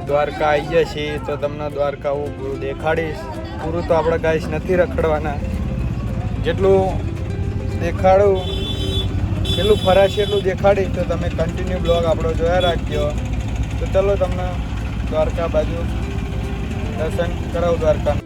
દ્વારકા આવી ગયા છીએ તો તમને દ્વારકા હું પૂરું દેખાડીશ. પૂરું તો આપણે ગાઈસ નથી રખડવાના, જેટલું દેખાડું એટલું ફરાશે એટલું દેખાડીશ. તો તમે કન્ટિન્યુ બ્લોગ આપણો જોયા રાખજો. તો ચલો તમને દ્વારકા બાજુ દર્શન કરાવું દ્વારકા.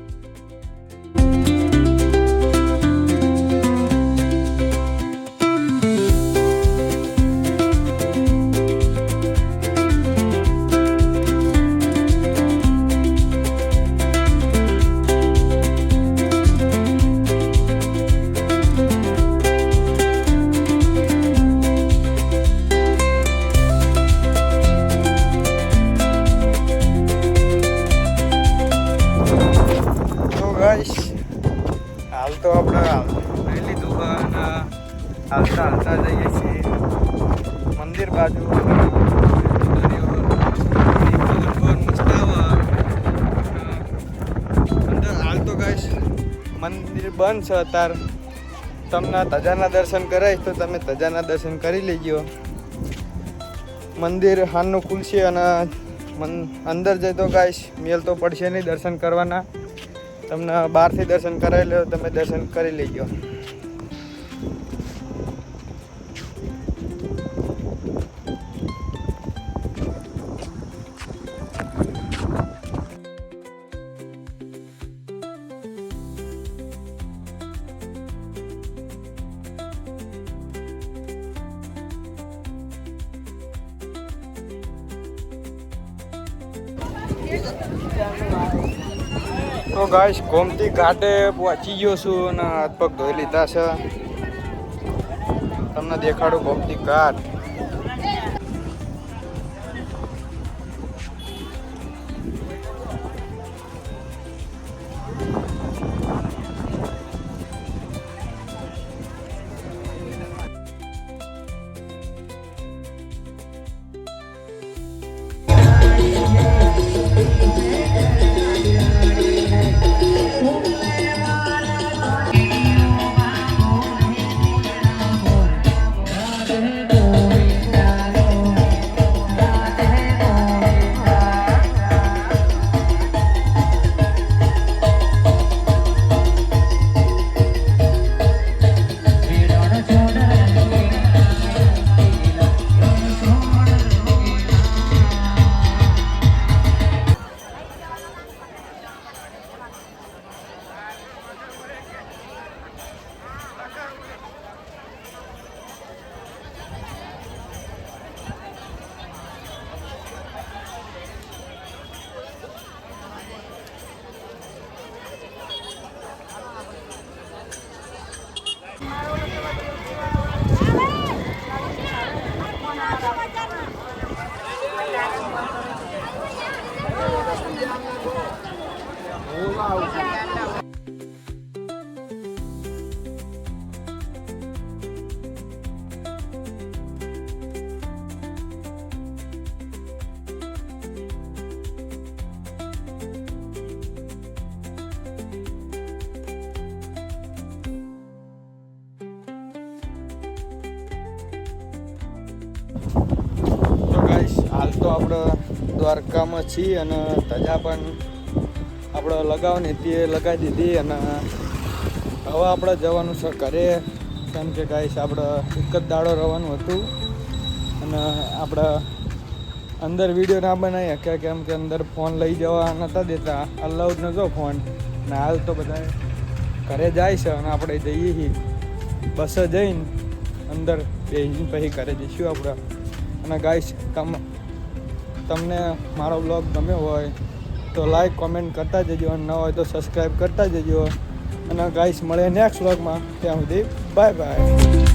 હાલ તો આપણે લઈ લીધું અને હાલતા હાલતા જઈએ છીએ મંદિર બાજુ. હાલ તો ગાઈશ મંદિર બંધ છે અત્યારે. તમને ધજાના દર્શન કરાવીશ તો તમે ધજાના દર્શન કરી લેજો. મંદિર હાલનું ખુલશે અને અંદર જઈ તો ગાઈશ મેલ તો પડશે નહીં દર્શન કરવાના. તમને બહારથી દર્શન કરાવી લો, તમે દર્શન કરી લેજો. તો ગાઈસ ગોમતી ઘાટે પહોંચી ગયો છું અને હાથ પગ ધોઈ લીધા છે. તમને દેખાડું ગોમતી ઘાટ. હાલ તો આપણે દ્વારકામાં છીએ અને ધજા પણ આપણે લગાવવાની તે લગાવી દીધી અને હવે આપણે જવાનું છે ઘરે. કેમ કે ગાઈસ આપણે એક જ દાડો રહેવાનું હતું અને આપણે અંદર વિડીયો ના બનાવી શક્યા કેમ કે અંદર ફોન લઈ જવા નહોતા દેતા, અલાઉડ નહોતો ફોન. અને હાલ તો બધા ઘરે જાય છે અને આપણે જઈએ છીએ બસે જઈને અંદર બેસીને પછી ઘરે જઈશું આપણે. અને ગાઈસ તમને મારો બ્લોગ ગમ્યો હોય તો લાઈક કોમેન્ટ કરતા જજો અને ન હોય તો સબસ્ક્રાઈબ કરતા જજો. અને ગાઈસ મળે નેક્સ્ટ બ્લોગમાં. ત્યાં સુધી બાય બાય.